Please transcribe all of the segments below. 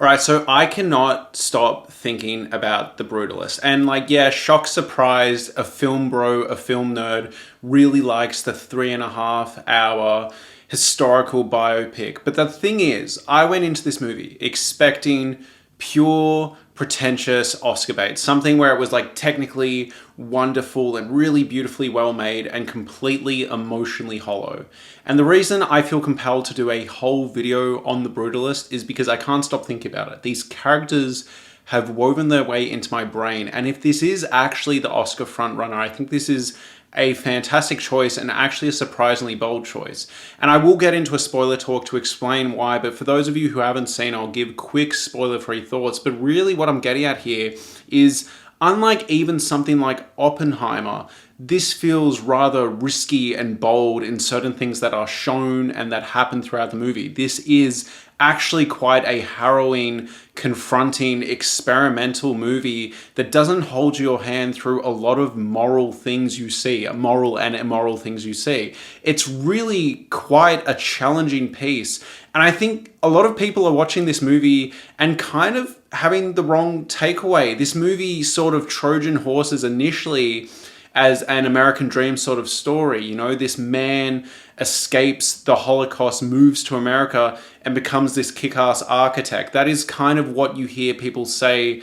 All right, so I cannot stop thinking about The Brutalist. And like, yeah, shock surprised, a film bro, a film nerd, really likes the 3.5 hour historical biopic. But the thing is, I went into this movie expecting pure, pretentious Oscar bait. Something where it was like technically wonderful and really beautifully well made and completely emotionally hollow. And the reason I feel compelled to do a whole video on The Brutalist is because I can't stop thinking about it. These characters have woven their way into my brain. And if this is actually the Oscar frontrunner, I think this is a fantastic choice and actually a surprisingly bold choice. And I will get into a spoiler talk to explain why, but for those of you who haven't seen, I'll give quick spoiler-free thoughts. But really what I'm getting at here is, unlike even something like Oppenheimer, this feels rather risky and bold in certain things that are shown and that happen throughout the movie. This is actually quite a harrowing, confronting, experimental movie that doesn't hold your hand through a lot of moral things you see, moral and immoral things you see. It's really quite a challenging piece. And I think a lot of people are watching this movie and kind of having the wrong takeaway. This movie sort of Trojan horses initially as an American dream sort of story. You know, this man escapes the Holocaust, moves to America, and becomes this kick-ass architect. That is kind of what you hear people say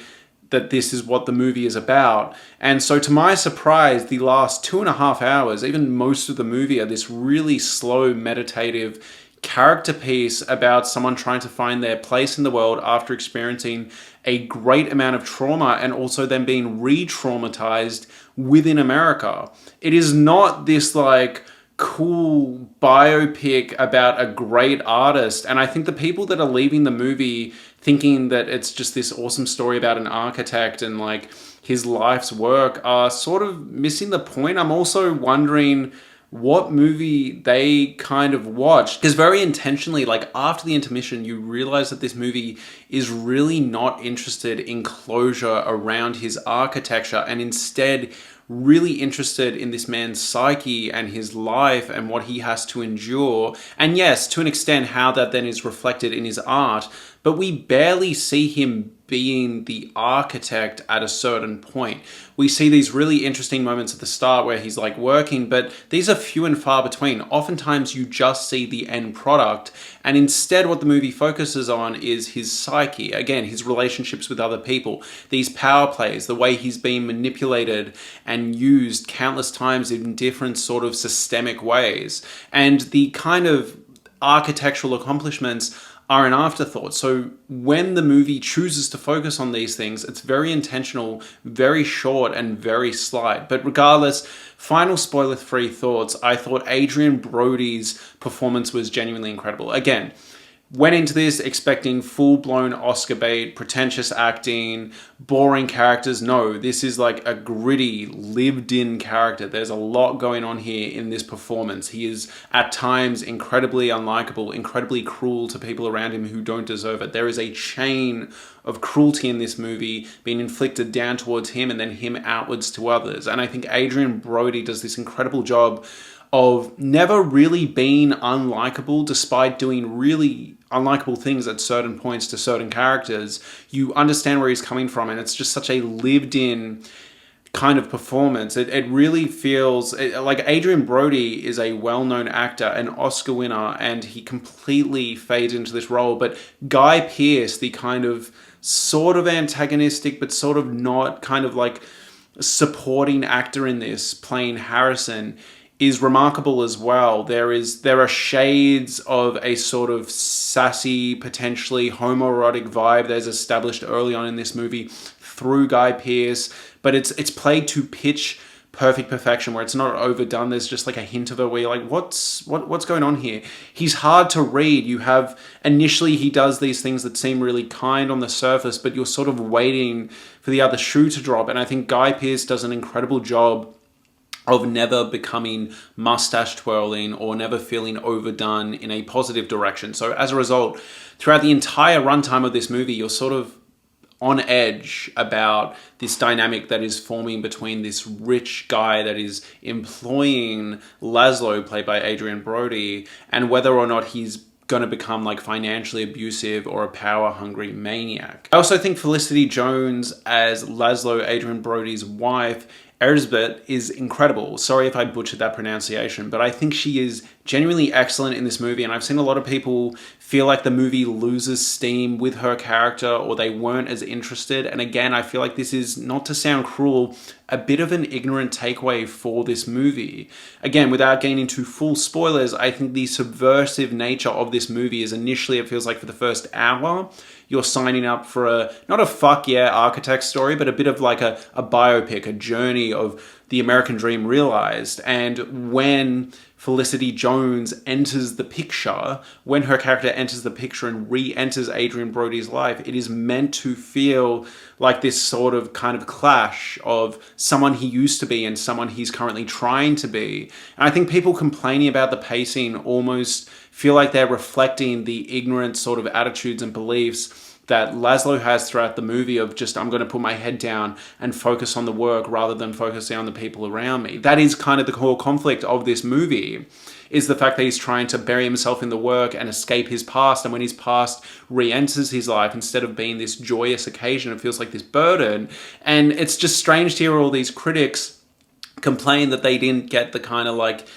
that this is what the movie is about. And so to my surprise, the last 2.5 hours, even most of the movie, are this really slow, meditative character piece about someone trying to find their place in the world after experiencing a great amount of trauma and also then being re-traumatized within America. It is not this like cool biopic about a great artist. And I think the people that are leaving the movie thinking that it's just this awesome story about an architect and like his life's work are sort of missing the point. I'm also wondering what movie they kind of watched, because very intentionally, like after the intermission, you realize that this movie is really not interested in closure around his architecture and instead really interested in this man's psyche and his life and what he has to endure. And yes, to an extent, how that then is reflected in his art, but we barely see him being the architect at a certain point. We see these really interesting moments at the start where he's like working, but these are few and far between. Oftentimes you just see the end product, and instead what the movie focuses on is his psyche. Again, his relationships with other people, these power plays, the way he's being manipulated and used countless times in different sort of systemic ways. And the kind of architectural accomplishments are an afterthought. So when the movie chooses to focus on these things, it's very intentional, very short, and very slight. But regardless, final spoiler-free thoughts, I thought Adrian Brody's performance was genuinely incredible. Again, went into this expecting full-blown Oscar bait, pretentious acting, boring characters. No, this is like a gritty, lived-in character. There's a lot going on here in this performance. He is, at times, incredibly unlikable, incredibly cruel to people around him who don't deserve it. There is a chain of cruelty in this movie being inflicted down towards him and then him outwards to others. And I think Adrian Brody does this incredible job of never really being unlikable despite doing really unlikable things at certain points to certain characters. You understand where he's coming from, and it's just such a lived-in kind of performance. It really feels like Adrian Brody is a well-known actor, an Oscar winner, and he completely fades into this role. But Guy Pearce, the kind of sort of antagonistic but sort of not kind of like supporting actor in this, playing Harrison, is remarkable as well. There are shades of a sort of sassy, potentially homoerotic vibe that is established early on in this movie through Guy Pearce, but it's played to pitch perfect perfection where it's not overdone. There's just like a hint of it where you're like, what's going on here? He's hard to read. You have, initially he does these things that seem really kind on the surface, but you're sort of waiting for the other shoe to drop. And I think Guy Pearce does an incredible job of never becoming mustache twirling or never feeling overdone in a positive direction. So as a result, throughout the entire runtime of this movie, you're sort of on edge about this dynamic that is forming between this rich guy that is employing Laszlo, played by Adrian Brody, and whether or not he's going to become like financially abusive or a power-hungry maniac. I also think Felicity Jones as Laszlo Adrian Brody's wife, Erzsébet, is incredible. Sorry if I butchered that pronunciation, but I think she is genuinely excellent in this movie, and I've seen a lot of people feel like the movie loses steam with her character or they weren't as interested. And again, I feel like this is, not to sound cruel, a bit of an ignorant takeaway for this movie. Again, without getting into full spoilers, I think the subversive nature of this movie is initially, it feels like for the first hour, you're signing up for not a fuck yeah architect story, but a bit of like a biopic, a journey of the American dream realized. And when Felicity Jones enters the picture, when her character enters the picture and re-enters Adrian Brody's life, it is meant to feel like this sort of kind of clash of someone he used to be and someone he's currently trying to be. And I think people complaining about the pacing almost feel like they're reflecting the ignorant sort of attitudes and beliefs that Laszlo has throughout the movie of just, I'm going to put my head down and focus on the work rather than focusing on the people around me. That is kind of the core conflict of this movie, is the fact that he's trying to bury himself in the work and escape his past. And when his past re-enters his life, instead of being this joyous occasion, it feels like this burden. And it's just strange to hear all these critics complain that they didn't get the kind of like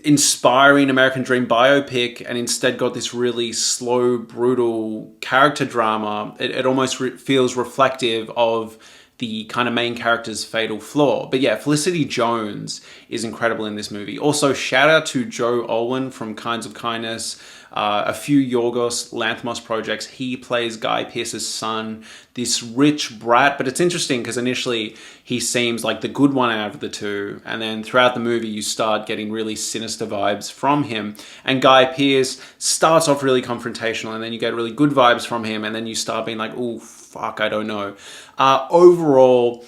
inspiring American Dream biopic and instead got this really slow, brutal character drama. It almost feels reflective of the kind of main character's fatal flaw. But yeah, Felicity Jones is incredible in this movie. Also, shout out to Joe Alwyn from Kinds of Kindness, a few Yorgos Lanthimos projects. He plays Guy Pearce's son, this rich brat, but it's interesting because initially he seems like the good one out of the two, and then throughout the movie you start getting really sinister vibes from him. And Guy Pearce starts off really confrontational, and then you get really good vibes from him, and then you start being like, oh fuck, I don't know. Overall,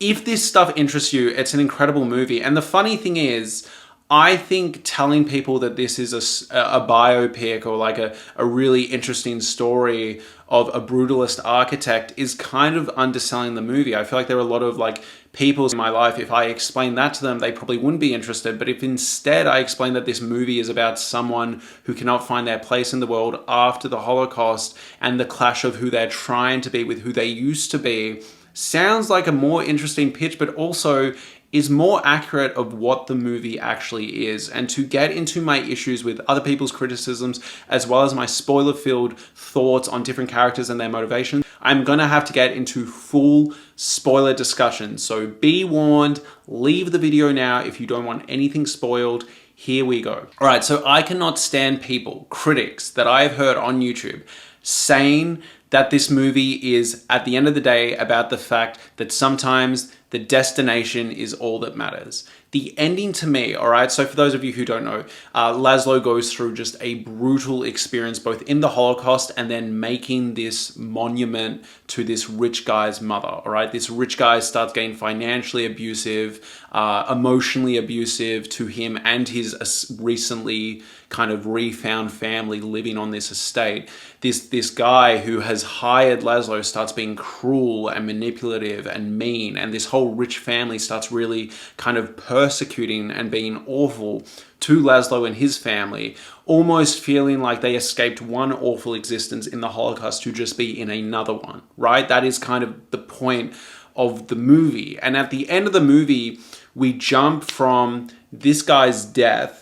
if this stuff interests you, it's an incredible movie. And the funny thing is, I think telling people that this is a biopic or like a really interesting story of a brutalist architect is kind of underselling the movie. I feel like there are a lot of like people in my life, if I explain that to them, they probably wouldn't be interested. But if instead I explain that this movie is about someone who cannot find their place in the world after the Holocaust and the clash of who they're trying to be with who they used to be, sounds like a more interesting pitch, but also is more accurate of what the movie actually is. And to get into my issues with other people's criticisms, as well as my spoiler-filled thoughts on different characters and their motivations, I'm gonna have to get into full spoiler discussion. So be warned, leave the video now if you don't want anything spoiled. Here we go. All right, so I cannot stand people, critics, that I've heard on YouTube saying that this movie is, at the end of the day, about the fact that sometimes the destination is all that matters. The ending to me, all right, so for those of you who don't know, Laszlo goes through just a brutal experience both in the Holocaust and then making this monument to this rich guy's mother, all right? This rich guy starts getting financially abusive, emotionally abusive to him and his recently kind of refound family living on this estate. This guy who has hired Laszlo starts being cruel and manipulative and mean, and this whole rich family starts really kind of persecuting and being awful to Laszlo and his family, almost feeling like they escaped one awful existence in the Holocaust to just be in another one, right? That is kind of the point of the movie. And at the end of the movie, we jump from this guy's death,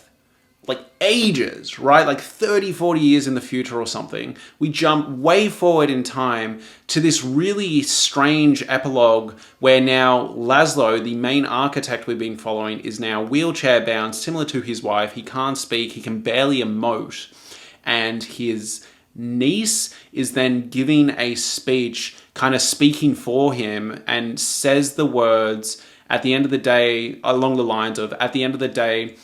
like ages, right? Like 30, 40 years in the future or something. We jump way forward in time to this really strange epilogue where now Laszlo, the main architect we've been following, is now wheelchair bound, similar to his wife. He can't speak, he can barely emote. And his niece is then giving a speech, kind of speaking for him, and says the words at the end of the day, along the lines of, at the end of the day,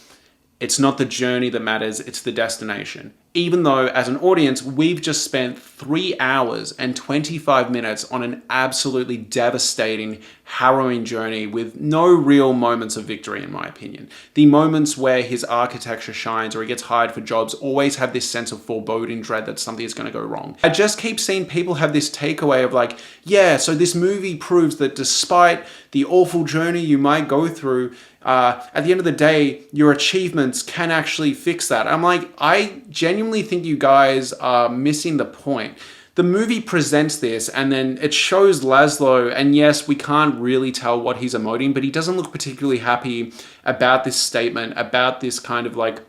it's not the journey that matters, it's the destination. Even though, as an audience, we've just spent 3 hours and 25 minutes on an absolutely devastating, harrowing journey with no real moments of victory, in my opinion. The moments where his architecture shines or he gets hired for jobs always have this sense of foreboding dread that something is going to go wrong. I just keep seeing people have this takeaway of like, yeah, so this movie proves that despite the awful journey you might go through, At the end of the day, your achievements can actually fix that. I'm like, I genuinely think you guys are missing the point. The movie presents this and then it shows Laszlo, and yes, we can't really tell what he's emoting, but he doesn't look particularly happy about this statement, about this kind of like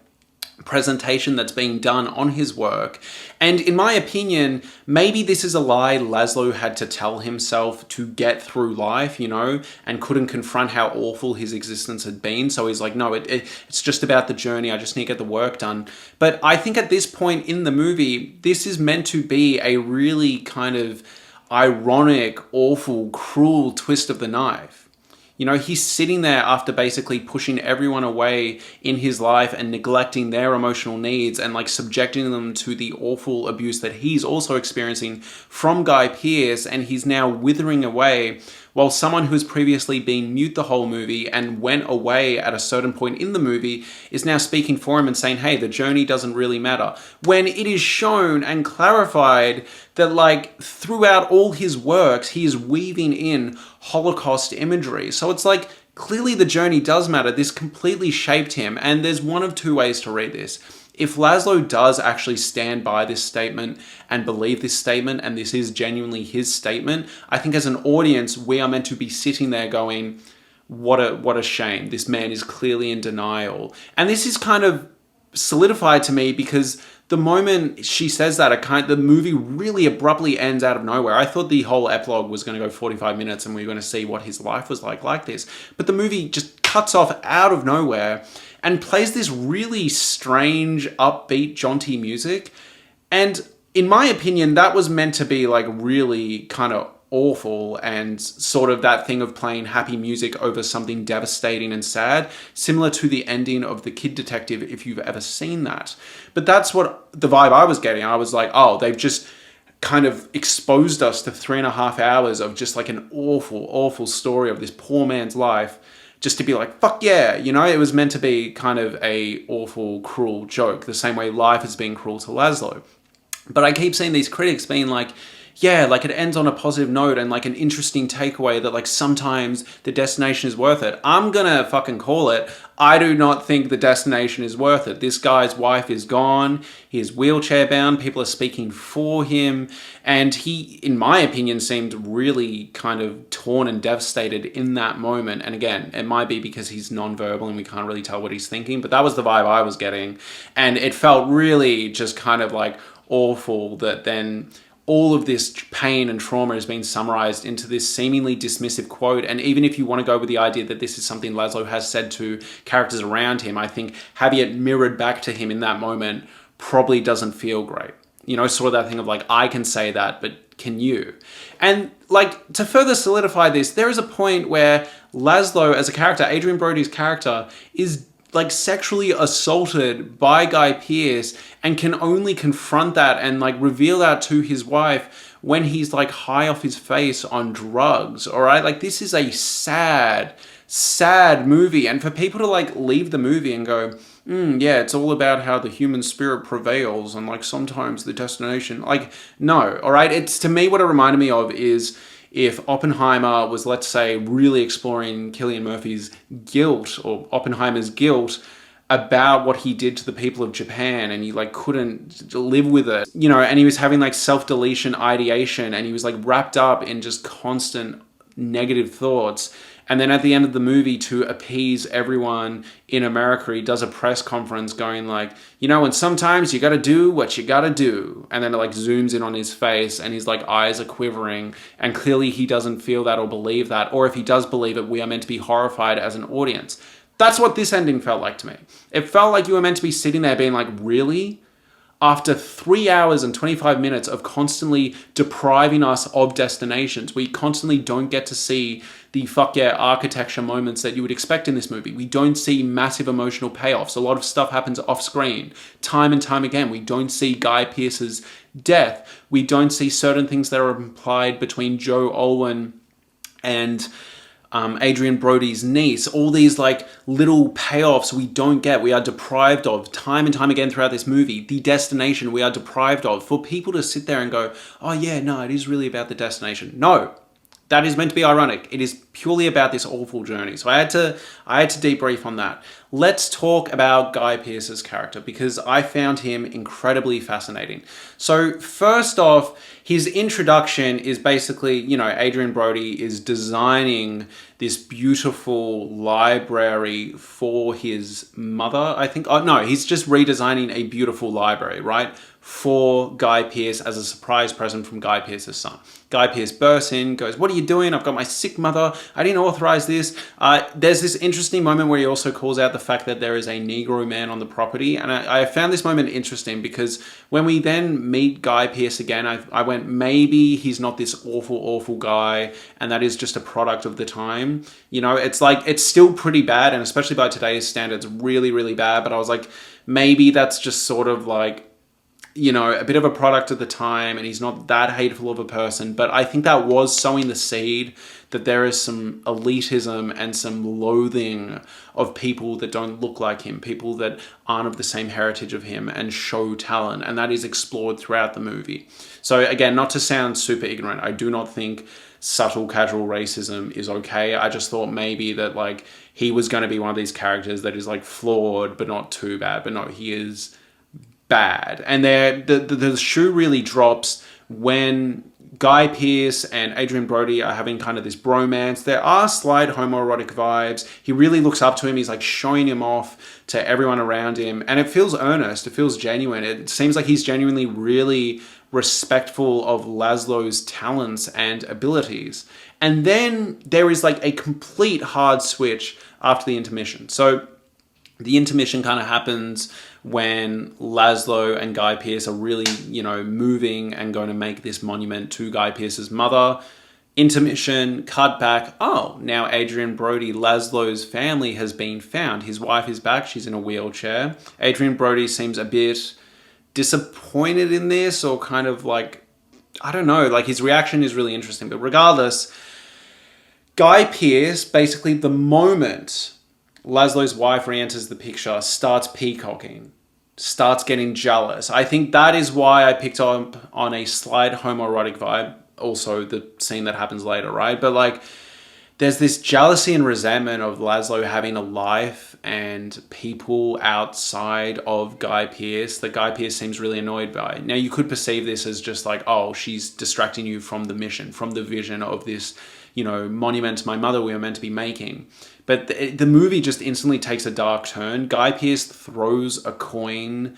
presentation that's being done on his work. And in my opinion, maybe this is a lie Laszlo had to tell himself to get through life, and couldn't confront how awful his existence had been. So he's like, no, it's just about the journey. I just need to get the work done. But I think at this point in the movie, this is meant to be a really kind of ironic, awful, cruel twist of the knife. He's sitting there after basically pushing everyone away in his life and neglecting their emotional needs and like subjecting them to the awful abuse that he's also experiencing from Guy Pearce, and he's now withering away while someone who's previously been mute the whole movie and went away at a certain point in the movie is now speaking for him and saying, hey, the journey doesn't really matter. When it is shown and clarified that like throughout all his works, he is weaving in Holocaust imagery. So it's like, clearly the journey does matter. This completely shaped him. And there's one of two ways to read this. If Laszlo does actually stand by this statement and believe this statement, and this is genuinely his statement, I think as an audience, we are meant to be sitting there going, what a shame. This man is clearly in denial. And this is kind of solidified to me because the moment she says that, the movie really abruptly ends out of nowhere. I thought the whole epilogue was going to go 45 minutes and we were going to see what his life was like this. But the movie just cuts off out of nowhere and plays this really strange, upbeat, jaunty music. And in my opinion, that was meant to be like really kind of awful and sort of that thing of playing happy music over something devastating and sad, similar to the ending of The Kid Detective, if you've ever seen that. But that's what the vibe I was getting. I was like, oh, they've just kind of exposed us to 3.5 hours of just like an awful, awful story of this poor man's life, just to be like, fuck yeah, it was meant to be kind of a awful, cruel joke, the same way life has been cruel to Laszlo. But I keep seeing these critics being like, yeah, like it ends on a positive note and like an interesting takeaway that like sometimes the destination is worth it. I'm gonna fucking call it. I do not think the destination is worth it. This guy's wife is gone. He is wheelchair bound. People are speaking for him. And he, in my opinion, seemed really kind of torn and devastated in that moment. And again, it might be because he's nonverbal and we can't really tell what he's thinking, but that was the vibe I was getting. And it felt really just kind of like awful that then all of this pain and trauma has been summarized into this seemingly dismissive quote. And even if you want to go with the idea that this is something Laszlo has said to characters around him, I think having it mirrored back to him in that moment probably doesn't feel great. Sort of that thing of like, I can say that, but can you? And like, to further solidify this, there is a point where Laszlo as a character, Adrian Brody's character, is like sexually assaulted by Guy Pearce and can only confront that and like reveal that to his wife when he's like high off his face on drugs. All right. Like this is a sad, sad movie. And for people to like leave the movie and go, yeah, it's all about how the human spirit prevails and like sometimes the destination, like, no. All right. It's to me, what it reminded me of is if Oppenheimer was, let's say, really exploring Cillian Murphy's guilt or Oppenheimer's guilt about what he did to the people of Japan, and he like couldn't live with it, and he was having like self-deletion ideation, and he was like wrapped up in just constant negative thoughts. And then at the end of the movie, to appease everyone in America, he does a press conference going like, and sometimes you got to do what you got to do. And then it like zooms in on his face and his like eyes are quivering. And clearly he doesn't feel that or believe that. Or if he does believe it, we are meant to be horrified as an audience. That's what this ending felt like to me. It felt like you were meant to be sitting there being like, really? After 3 hours and 25 minutes of constantly depriving us of destinations, we constantly don't get to see the fuck yeah architecture moments that you would expect in this movie. We don't see massive emotional payoffs. A lot of stuff happens off screen. Time and time again, we don't see Guy Pearce's death. We don't see certain things that are implied between Joe Alwyn and Adrian Brody's niece. All these like little payoffs we don't get, we are deprived of time and time again throughout this movie. The destination we are deprived of. For people to sit there and go, oh yeah, no, it is really about the destination. No, that is meant to be ironic. It is purely about this awful journey. So I had to debrief on that. Let's talk about Guy Pearce's character, because I found him incredibly fascinating. So first off, his introduction is basically, you know, Adrian Brody is designing this beautiful library for his mother, I think. Oh, no, he's just redesigning a beautiful library, right? For Guy Pearce as a surprise present from Guy Pearce's son. Guy Pearce bursts in, goes, "What are you doing? I've got my sick mother. I didn't authorize this." There's this interesting moment where he also calls out the fact that there is a Negro man on the property. And I found this moment interesting because when we then meet Guy Pearce again, I went, maybe he's not this awful, awful guy, and that is just a product of the time. You know, it's like, it's still pretty bad, and especially by today's standards, really, really bad. But I was like, maybe that's just sort of like, you know, a bit of a product of the time, and he's not that hateful of a person. But I think that was sowing the seed that there is some elitism and some loathing of people that don't look like him, people that aren't of the same heritage of him and show talent. And that is explored throughout the movie. So again, not to sound super ignorant, I do not think subtle casual racism is okay. I just thought maybe that like he was going to be one of these characters that is like flawed, but not too bad. But no, he is bad. And the shoe really drops when Guy Pearce and Adrian Brody are having kind of this bromance. There are slight homoerotic vibes. He really looks up to him. He's like showing him off to everyone around him. And it feels earnest. It feels genuine. It seems like he's genuinely really respectful of Laszlo's talents and abilities. And then there is like a complete hard switch after the intermission. So the intermission kind of happens when Laszlo and Guy Pearce are really, you know, moving and going to make this monument to Guy Pearce's mother. Intermission, cut back. Oh, now Adrian Brody, Laszlo's family has been found. His wife is back. She's in a wheelchair. Adrian Brody seems a bit disappointed in this, or kind of like, I don't know, like his reaction is really interesting. But regardless, Guy Pearce, basically the moment Laszlo's wife re-enters the picture, starts peacocking, starts getting jealous. I think that is why I picked up on a slight homoerotic vibe. Also, the scene that happens later, right? But like, there's this jealousy and resentment of Laszlo having a life and people outside of Guy Pearce that Guy Pearce seems really annoyed by. Now, you could perceive this as just like, oh, she's distracting you from the mission, from the vision of this, you know, monument to my mother we were meant to be making. But the movie just instantly takes a dark turn. Guy Pearce throws a coin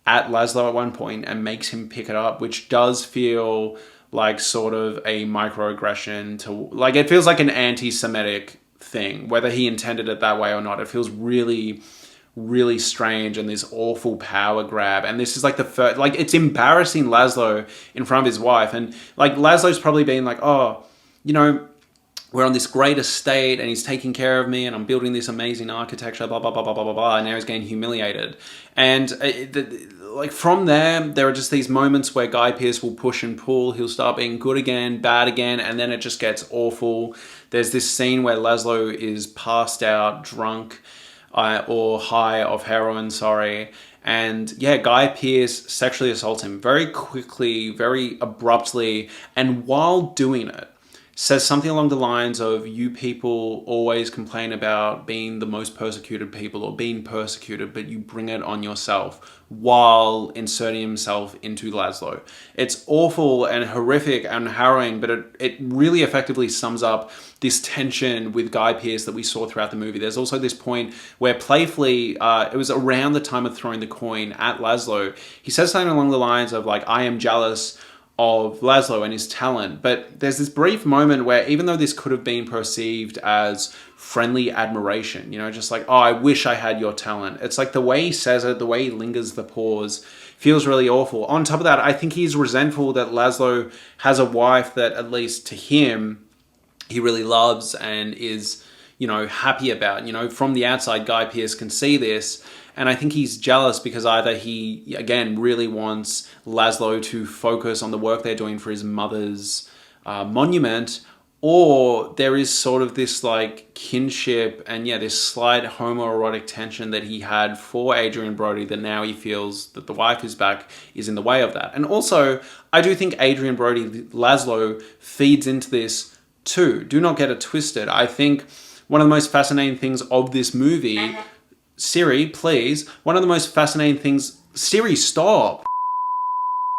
at Laszlo at one point and makes him pick it up, which does feel like sort of a microaggression to, like, it feels like an anti-Semitic thing, whether he intended it that way or not. It feels really, really strange and this awful power grab. And this is like the first, like, it's embarrassing Laszlo in front of his wife. And like, Laszlo's probably been like, oh, you know, we're on this great estate and he's taking care of me and I'm building this amazing architecture, blah, blah, blah, blah, blah, blah, blah. And now he's getting humiliated. And like from there are just these moments where Guy Pearce will push and pull. He'll start being good again, bad again, and then it just gets awful. There's this scene where Laszlo is passed out, drunk, or high of heroin, and yeah, Guy Pearce sexually assaults him very quickly, very abruptly, and while doing it, says something along the lines of, you people always complain about being the most persecuted people or being persecuted, but you bring it on yourself, while inserting himself into Laszlo. It's awful and horrific and harrowing, but it really effectively sums up this tension with Guy Pearce that we saw throughout the movie. There's also this point where playfully, it was around the time of throwing the coin at Laszlo, he says something along the lines of like, I am jealous of Laszlo and his talent. But there's this brief moment where, even though this could have been perceived as friendly admiration, you know, just like, oh, I wish I had your talent. It's like the way he says it, the way he lingers the pause, feels really awful. On top of that, I think he's resentful that Laszlo has a wife that, at least to him, he really loves and is, you know, happy about. You know, from the outside, Guy Pearce can see this. And I think he's jealous because either he, again, really wants Laszlo to focus on the work they're doing for his mother's monument, or there is sort of this like kinship and yeah, this slight homoerotic tension that he had for Adrian Brody that now he feels that the wife is back is in the way of that. And also, I do think Adrian Brody, Laszlo, feeds into this Two, do not get it twisted. I think one of the most fascinating things of this movie, Siri, please, one of the most fascinating things, Siri, stop.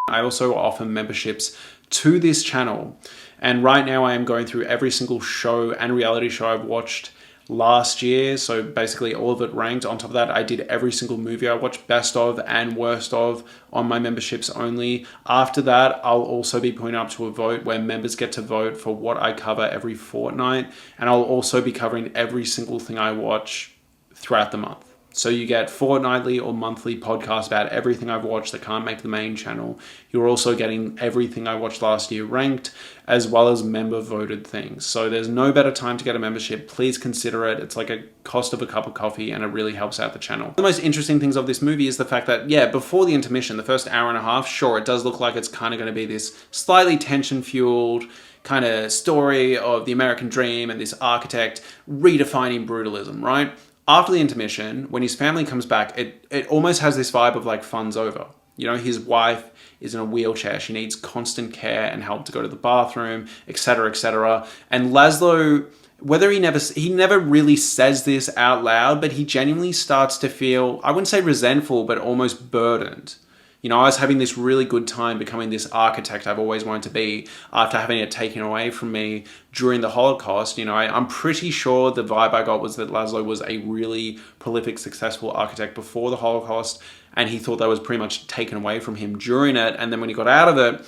I also offer memberships to this channel. And right now I am going through every single show and reality show I've watched last year. So basically all of it ranked. On top of that, I did every single movie I watched, best of and worst of, on my memberships only. After that, I'll also be putting up to a vote where members get to vote for what I cover every fortnight. And I'll also be covering every single thing I watch throughout the month. So you get fortnightly or monthly podcasts about everything I've watched that can't make the main channel. You're also getting everything I watched last year ranked, as well as member voted things. So there's no better time to get a membership. Please consider it. It's like a cost of a cup of coffee and it really helps out the channel. The most interesting things of this movie is the fact that, yeah, before the intermission, the first hour and a half, sure, it does look like it's kind of going to be this slightly tension-fueled kind of story of the American dream and this architect redefining brutalism, right? After the intermission, when his family comes back, it almost has this vibe of like fun's over. You know, his wife is in a wheelchair. She needs constant care and help to go to the bathroom, etc., etc. And Laszlo, whether he never really says this out loud, but he genuinely starts to feel, I wouldn't say resentful, but almost burdened. You know, I was having this really good time becoming this architect I've always wanted to be after having it taken away from me during the Holocaust. You know, I'm pretty sure the vibe I got was that Laszlo was a really prolific, successful architect before the Holocaust, and he thought that was pretty much taken away from him during it. And then when he got out of it,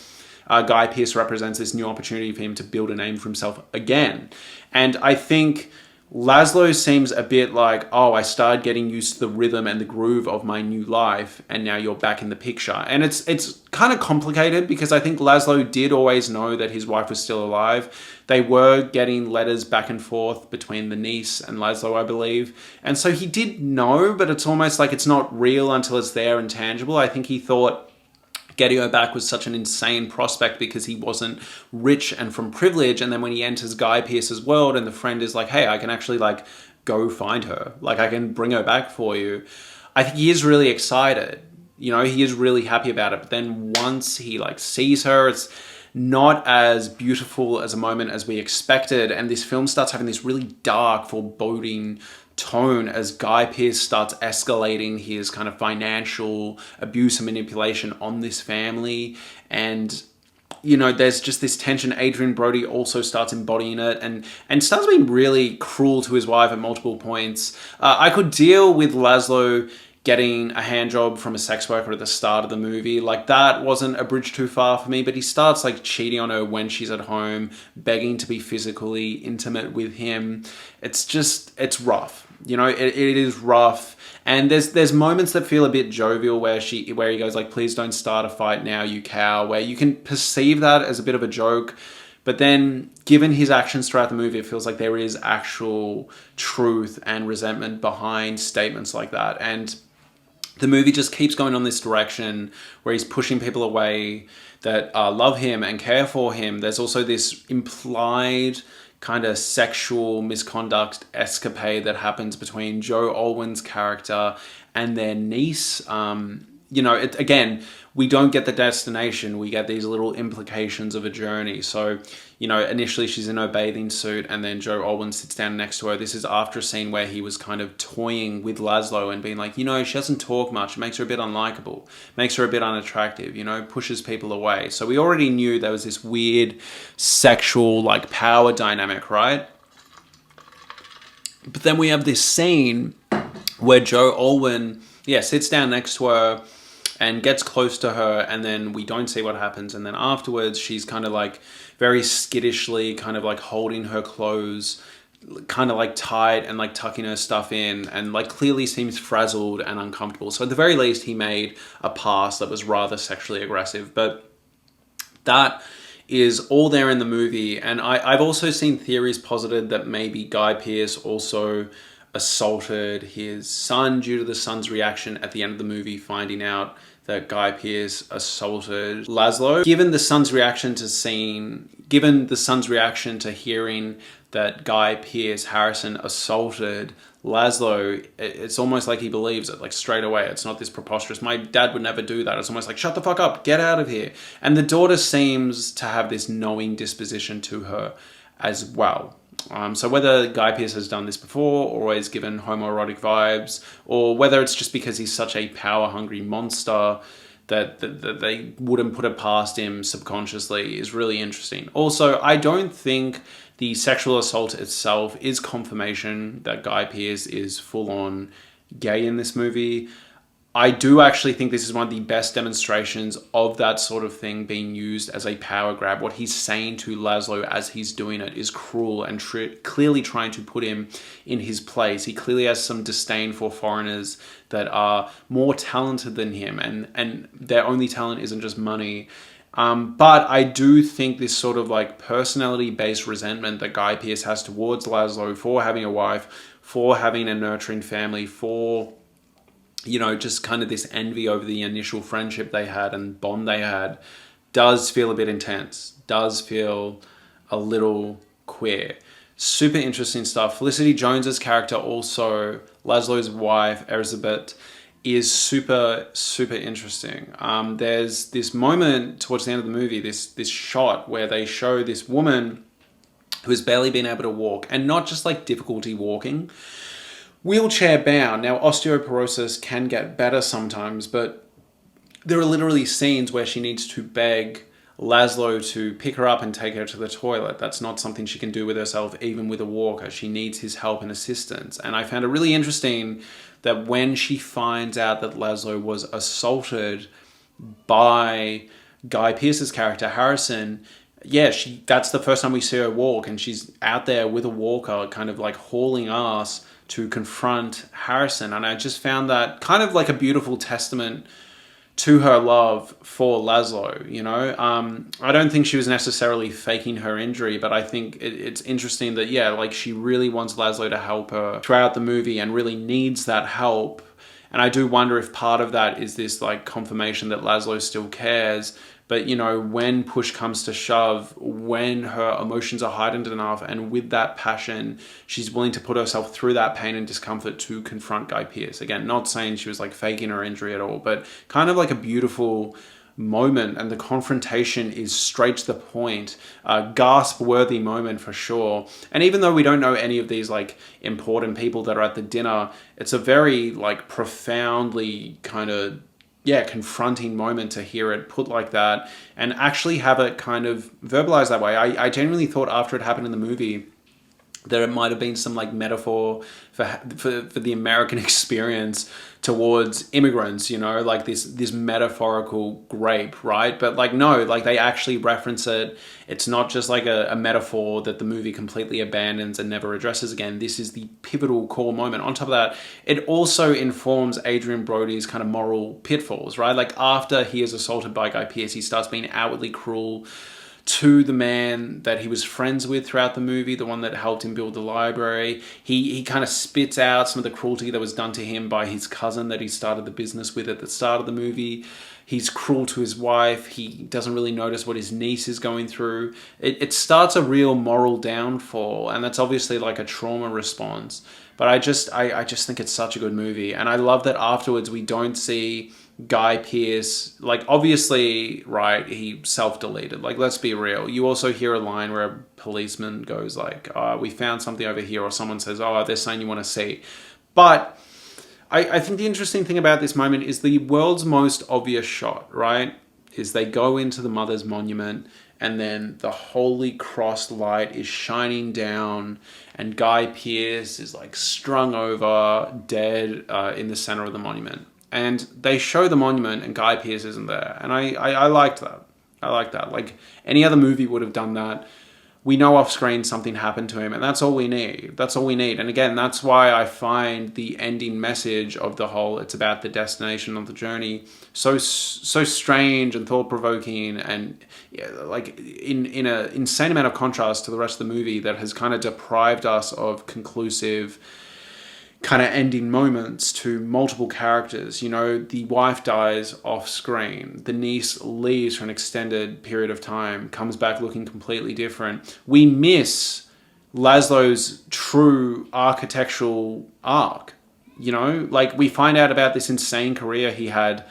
Guy Pearce represents this new opportunity for him to build a name for himself again. And I think Laszlo seems a bit like, oh, I started getting used to the rhythm and the groove of my new life, and now you're back in the picture. And it's kind of complicated because I think Laszlo did always know that his wife was still alive. They were getting letters back and forth between the niece and Laszlo, I believe. And so he did know, but it's almost like it's not real until it's there and tangible. I think he thought getting her back was such an insane prospect because he wasn't rich and from privilege. And then when he enters Guy Pearce's world and the friend is like, hey, I can actually like go find her. Like I can bring her back for you. I think he is really excited. You know, he is really happy about it. But then once he like sees her, it's not as beautiful as a moment as we expected. And this film starts having this really dark, foreboding tone as Guy Pearce starts escalating his kind of financial abuse and manipulation on this family. And, you know, there's just this tension. Adrian Brody also starts embodying it and starts being really cruel to his wife at multiple points. I could deal with Laszlo getting a hand job from a sex worker at the start of the movie. Like that wasn't a bridge too far for me, but he starts like cheating on her when she's at home, begging to be physically intimate with him. It's rough. You know, it is rough. And there's moments that feel a bit jovial where he goes like, please don't start a fight now, you cow, where you can perceive that as a bit of a joke. But then given his actions throughout the movie, it feels like there is actual truth and resentment behind statements like that. And the movie just keeps going on this direction where he's pushing people away that love him and care for him. There's also this implied kind of sexual misconduct escapade that happens between Joe Alwyn's character and their niece. You know, again, we don't get the destination. We get these little implications of a journey. So, you know, initially she's in her bathing suit and then Joe Alwyn sits down next to her. This is after a scene where he was kind of toying with Laszlo and being like, you know, she doesn't talk much. It makes her a bit unlikable, makes her a bit unattractive, you know, pushes people away. So we already knew there was this weird sexual like power dynamic, right? But then we have this scene where Joe Alwyn, sits down next to her and gets close to her, and then we don't see what happens. And then afterwards, she's kind of like very skittishly kind of like holding her clothes kind of like tight and like tucking her stuff in and like clearly seems frazzled and uncomfortable. So at the very least, he made a pass that was rather sexually aggressive. But that is all there in the movie. And I've also seen theories posited that maybe Guy Pearce also assaulted his son due to the son's reaction at the end of the movie, finding out that Guy Pearce assaulted Laszlo. Given the son's reaction to hearing that Guy Pearce Harrison assaulted Laszlo, it's almost like he believes it, like straight away. It's not this preposterous, my dad would never do that. It's almost like, shut the fuck up, get out of here. And the daughter seems to have this knowing disposition to her as well. So whether Guy Pearce has done this before, or always given homoerotic vibes, or whether it's just because he's such a power-hungry monster that they wouldn't put it past him subconsciously is really interesting. Also, I don't think the sexual assault itself is confirmation that Guy Pearce is full-on gay in this movie. I do actually think this is one of the best demonstrations of that sort of thing being used as a power grab. What he's saying to Laszlo as he's doing it is cruel and clearly trying to put him in his place. He clearly has some disdain for foreigners that are more talented than him, and their only talent isn't just money. But I do think this sort of like personality-based resentment that Guy Pearce has towards Laszlo for having a wife, for having a nurturing family, for just kind of this envy over the initial friendship they had and bond they had, does feel a bit intense, does feel a little queer. Super interesting stuff. Felicity Jones's character, also Laszlo's wife, Elizabeth, is super, super interesting. There's this moment towards the end of the movie, this shot where they show this woman who has barely been able to walk, and not just like difficulty walking, wheelchair bound. Now, osteoporosis can get better sometimes, but there are literally scenes where she needs to beg Laszlo to pick her up and take her to the toilet. That's not something she can do with herself, even with a walker. She needs his help and assistance. And I found it really interesting that when she finds out that Laszlo was assaulted by Guy Pearce's character, Harrison, that's the first time we see her walk, and she's out there with a walker, kind of like hauling ass to confront Harrison. And I just found that kind of like a beautiful testament to her love for Laszlo, I don't think she was necessarily faking her injury, but I think it's interesting that, she really wants Laszlo to help her throughout the movie and really needs that help. And I do wonder if part of that is this like confirmation that Laszlo still cares. But, when push comes to shove, when her emotions are heightened enough, and with that passion, she's willing to put herself through that pain and discomfort to confront Guy Pearce. Again, not saying she was like faking her injury at all, but kind of like a beautiful moment. And the confrontation is straight to the point, gasp-worthy moment for sure. And even though we don't know any of these like important people that are at the dinner, it's a very like profoundly kind of confronting moment to hear it put like that and actually have it kind of verbalized that way. I genuinely thought after it happened in the movie that it might have been some like metaphor for the American experience towards immigrants, like this metaphorical grape, right? But like, no, like they actually reference it. It's not just like a metaphor that the movie completely abandons and never addresses again. This is the pivotal core moment. On top of that, it also informs Adrian Brody's kind of moral pitfalls, right? Like after he is assaulted by Guy Pearce, he starts being outwardly cruel to the man that he was friends with throughout the movie, the one that helped him build the library. He kind of spits out some of the cruelty that was done to him by his cousin that he started the business with at the start of the movie. He's cruel to his wife. He doesn't really notice what his niece is going through. It starts a real moral downfall, and that's obviously like a trauma response. But I just think it's such a good movie. And I love that afterwards we don't see Guy Pearce, like obviously, right, he self-deleted. Like, let's be real. You also hear a line where a policeman goes like, we found something over here, or someone says, there's something you want to see. But I think the interesting thing about this moment is the world's most obvious shot, right, is they go into the mother's monument and then the Holy Cross light is shining down and Guy Pearce is like strung over, dead in the center of the monument. And they show the monument and Guy Pearce isn't there. And I liked that. I like that. Like any other movie would have done that. We know off screen something happened to him, and that's all we need. That's all we need. And again, that's why I find the ending message of the whole, it's about the destination of the journey, so strange and thought-provoking, and like in an insane amount of contrast to the rest of the movie that has kind of deprived us of conclusive kind of ending moments to multiple characters. The wife dies off screen. The niece leaves for an extended period of time, comes back looking completely different. We miss Laszlo's true architectural arc. Like we find out about this insane career he had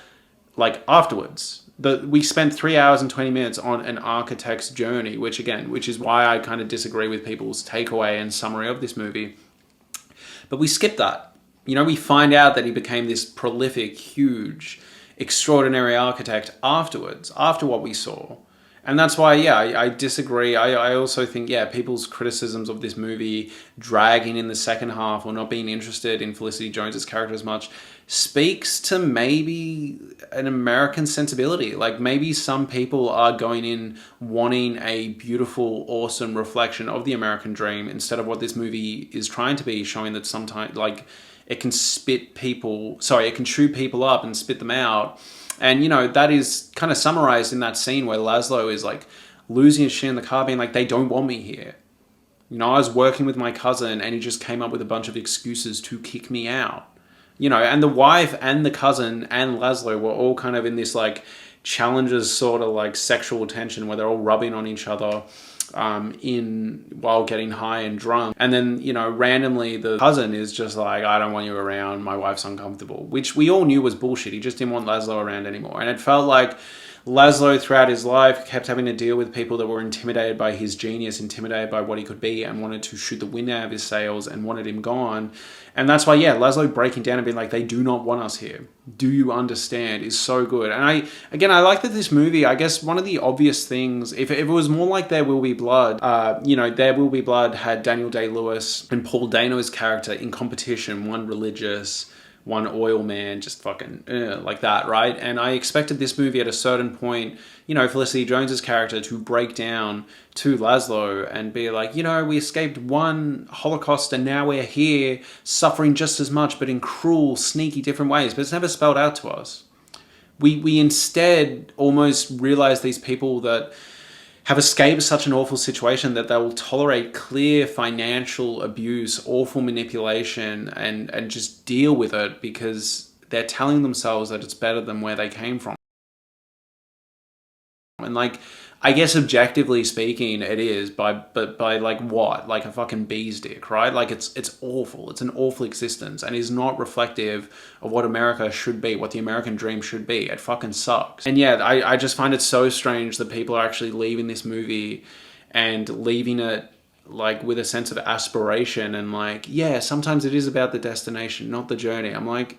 like afterwards. we spent 3 hours and 20 minutes on an architect's journey, which is why I kind of disagree with people's takeaway and summary of this movie. But we skipped that. You know, we find out that he became this prolific, huge, extraordinary architect afterwards, after what we saw. And that's why, yeah, I disagree. I also think, yeah, people's criticisms of this movie dragging in the second half or not being interested in Felicity Jones's character as much speaks to maybe an American sensibility. Like, maybe some people are going in wanting a beautiful, awesome reflection of the American dream instead of what this movie is trying to be, showing that sometimes, like, it can chew people up and spit them out. And, you know, that is kind of summarized in that scene where Laszlo is like losing his shit in the car, being like, they don't want me here. You know, I was working with my cousin and he just came up with a bunch of excuses to kick me out. You know, and the wife and the cousin and Laszlo were all kind of in this like challenges sort of like sexual tension where they're all rubbing on each other while getting high and drunk. And then, you know, randomly the cousin is just like, I don't want you around, my wife's uncomfortable, which we all knew was bullshit. He just didn't want Laszlo around anymore. And it felt like Laszlo throughout his life kept having to deal with people that were intimidated by his genius, intimidated by what he could be, and wanted to shoot the wind out of his sails and wanted him gone. And that's why, yeah, Laszlo breaking down and being like, they do not want us here. Do you understand? Is so good. And I like that this movie, I guess one of the obvious things, if it was more like There Will Be Blood, you know, There Will Be Blood had Daniel Day-Lewis and Paul Dano's character in competition, one religious, one oil man, just fucking like that, right? And I expected this movie at a certain point, you know, Felicity Jones's character to break down to Laszlo and be like, you know, we escaped one Holocaust and now we're here suffering just as much, but in cruel, sneaky, different ways. But it's never spelled out to us. We instead almost realize these people that have escaped such an awful situation that they will tolerate clear financial abuse, awful manipulation, and just deal with it because they're telling themselves that it's better than where they came from. And like, I guess objectively speaking, it is, but by like what? Like a fucking bee's dick, right? Like it's awful. It's an awful existence and is not reflective of what America should be, what the American dream should be. It fucking sucks. And yeah, I just find it so strange that people are actually leaving this movie and leaving it like with a sense of aspiration and like, yeah, sometimes it is about the destination, not the journey. I'm like,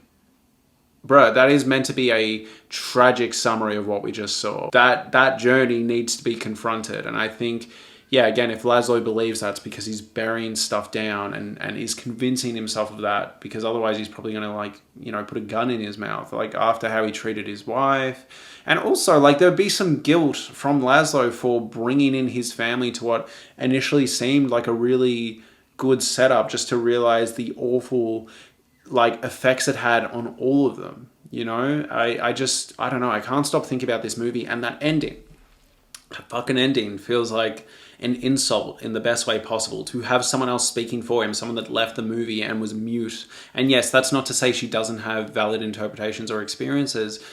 bro, that is meant to be a tragic summary of what we just saw. That journey needs to be confronted. And I think, yeah, again, if Laszlo believes that's because he's burying stuff down and he's convincing himself of that, because otherwise he's probably going to like, you know, put a gun in his mouth, like after how he treated his wife. And also like there'd be some guilt from Laszlo for bringing in his family to what initially seemed like a really good setup, just to realize the awful like effects it had on all of them. You know, I don't know. I can't stop thinking about this movie and that ending. That fucking ending feels like an insult in the best way possible, to have someone else speaking for him, someone that left the movie and was mute. And yes, that's not to say she doesn't have valid interpretations or experiences.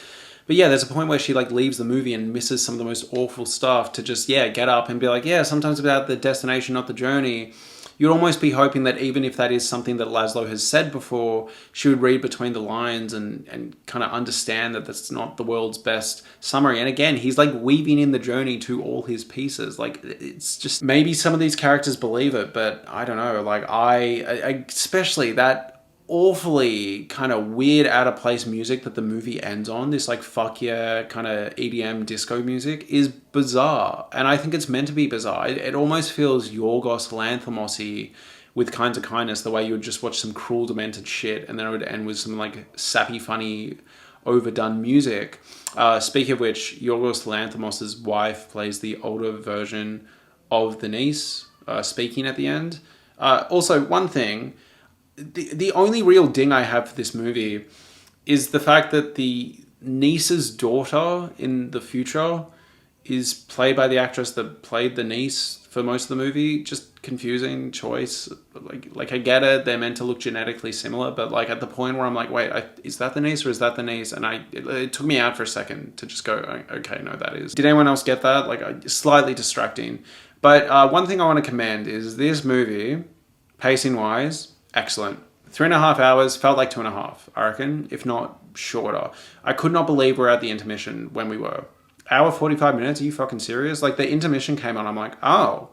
But yeah, there's a point where she like leaves the movie and misses some of the most awful stuff to just, yeah, get up and be like, yeah, sometimes about the destination, not the journey. You'd almost be hoping that even if that is something that Laszlo has said before, she would read between the lines and kind of understand that that's not the world's best summary. And again, he's like weaving in the journey to all his pieces. Like, it's just, maybe some of these characters believe it, but I don't know. Like I especially that awfully kind of weird out of place music that the movie ends on, this like fuck yeah kind of EDM disco music, is bizarre. And I think it's meant to be bizarre. It almost feels Yorgos Lanthimos-y with Kinds of Kindness, the way you would just watch some cruel demented shit and then it would end with some like sappy funny overdone music. Speaking of which, Yorgos Lanthimos' wife plays the older version of the niece, speaking at the end. Also, one thing, the only real ding I have for this movie is the fact that the niece's daughter in the future is played by the actress that played the niece for most of the movie. Just confusing choice. Like I get it, they're meant to look genetically similar, but like at the point where I'm like, wait, is that the niece or is that the niece? And it took me out for a second to just go, okay, no, that is. Did anyone else get that? Like slightly distracting. But one thing I want to commend is this movie, pacing wise, excellent. 3.5 hours, felt like 2.5, I reckon, if not shorter. I could not believe we're at the intermission when we were. hour 45 minutes? Are you fucking serious? Like the intermission came on. I'm like, oh,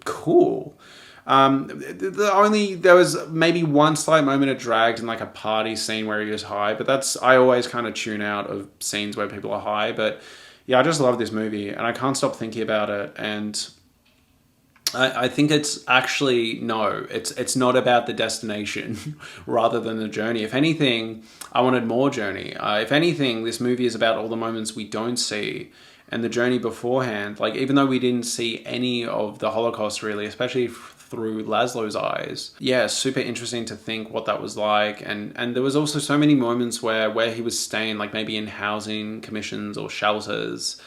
cool. There was maybe one slight moment it dragged in like a party scene where he was high, but I always kind of tune out of scenes where people are high. But yeah, I just love this movie and I can't stop thinking about it. And I think it's actually, no, it's not about the destination rather than the journey. If anything, I wanted more journey. If anything, this movie is about all the moments we don't see and the journey beforehand. Like, even though we didn't see any of the Holocaust really, especially through Laszlo's eyes. Yeah, super interesting to think what that was like. And there was also so many moments where he was staying, like maybe in housing commissions or shelters.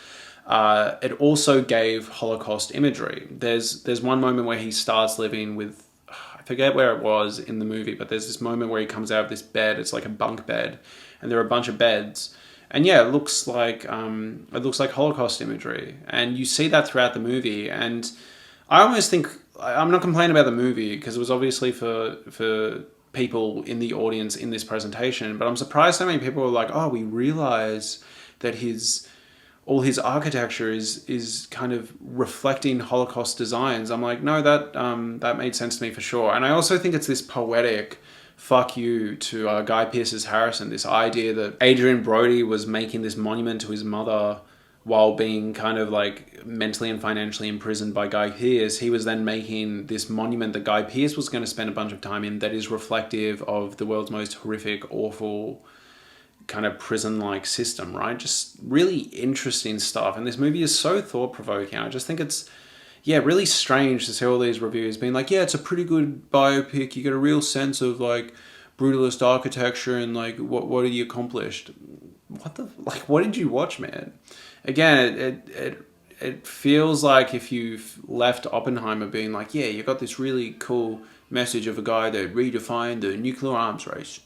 It also gave Holocaust imagery. There's one moment where he starts living with, I forget where it was in the movie, but there's this moment where he comes out of this bed. It's like a bunk bed, and there are a bunch of beds. And yeah, it looks like Holocaust imagery, and you see that throughout the movie. And I almost think, I'm not complaining about the movie because it was obviously for people in the audience in this presentation, but I'm surprised so many people were like, oh, we realize that all his architecture is kind of reflecting Holocaust designs. I'm like, no, that made sense to me for sure. And I also think it's this poetic fuck you to Guy Pearce's Harrison, this idea that Adrian Brody was making this monument to his mother while being kind of like mentally and financially imprisoned by Guy Pearce. He was then making this monument that Guy Pearce was going to spend a bunch of time in that is reflective of the world's most horrific, awful kind of prison-like system, right? Just really interesting stuff. And this movie is so thought-provoking. I just think it's, yeah, really strange to see all these reviews being like, yeah, it's a pretty good biopic. You get a real sense of like brutalist architecture and like what he accomplished. What did you watch, man? Again, it feels like if you've left Oppenheimer being like, yeah, you got this really cool message of a guy that redefined the nuclear arms race.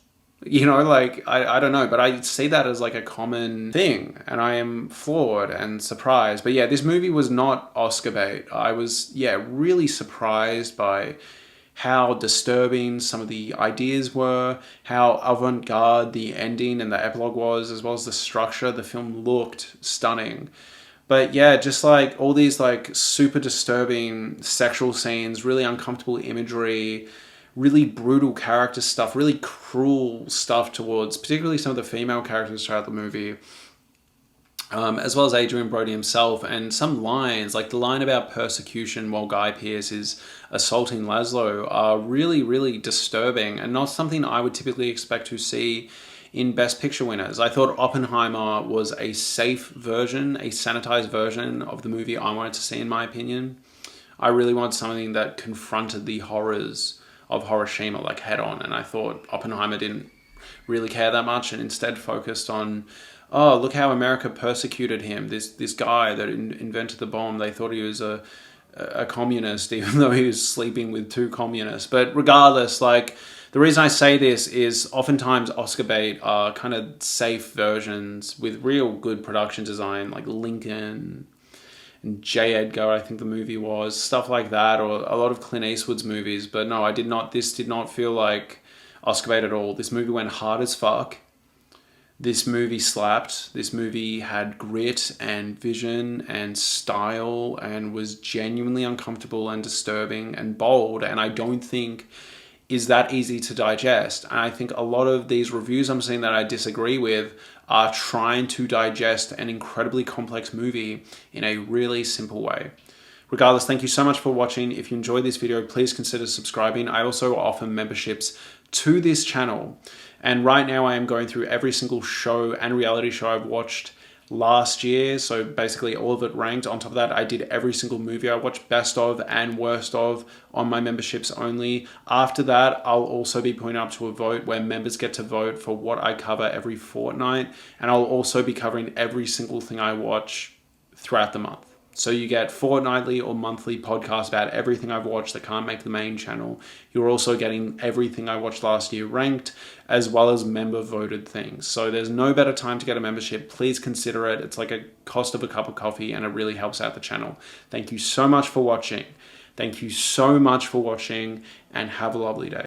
You know, like, I don't know, but I see that as like a common thing, and I am floored and surprised. But yeah, this movie was not Oscar bait. I was, yeah, really surprised by how disturbing some of the ideas were, how avant-garde the ending and the epilogue was, as well as the structure. The film looked stunning. But yeah, just like all these like super disturbing sexual scenes, really uncomfortable imagery, really brutal character stuff, really cruel stuff towards particularly some of the female characters throughout the movie, as well as Adrian Brody himself, and some lines, like the line about persecution while Guy Pearce is assaulting Laszlo, are really, really disturbing and not something I would typically expect to see in Best Picture winners. I thought Oppenheimer was a safe version, a sanitized version of the movie I wanted to see, in my opinion. I really wanted something that confronted the horrors of Hiroshima like head on, and I thought Oppenheimer didn't really care that much and instead focused on, oh, look how America persecuted him, this guy that invented the bomb. They thought he was a communist even though he was sleeping with two communists. But regardless, like, the reason I say this is oftentimes Oscar bait are kind of safe versions with real good production design, like Lincoln and J. Edgar, I think the movie was, stuff like that, or a lot of Clint Eastwood's movies. But no, this did not feel like Oscar bait at all. This movie went hard as fuck. This movie slapped. This movie had grit and vision and style and was genuinely uncomfortable and disturbing and bold, and I don't think is that easy to digest. And I think a lot of these reviews I'm seeing that I disagree with are trying to digest an incredibly complex movie in a really simple way. Regardless, thank you so much for watching. If you enjoyed this video, please consider subscribing. I also offer memberships to this channel. And right now I am going through every single show and reality show I've watched last year. So basically all of it ranked. On top of that, I did every single movie I watched best of and worst of on my memberships only. After that, I'll also be putting up to a vote where members get to vote for what I cover every fortnight. And I'll also be covering every single thing I watch throughout the month. So you get fortnightly or monthly podcasts about everything I've watched that can't make the main channel. You're also getting everything I watched last year ranked, as well as member voted things. So there's no better time to get a membership. Please consider it. It's like a cost of a cup of coffee and it really helps out the channel. Thank you so much for watching. Thank you so much for watching and have a lovely day.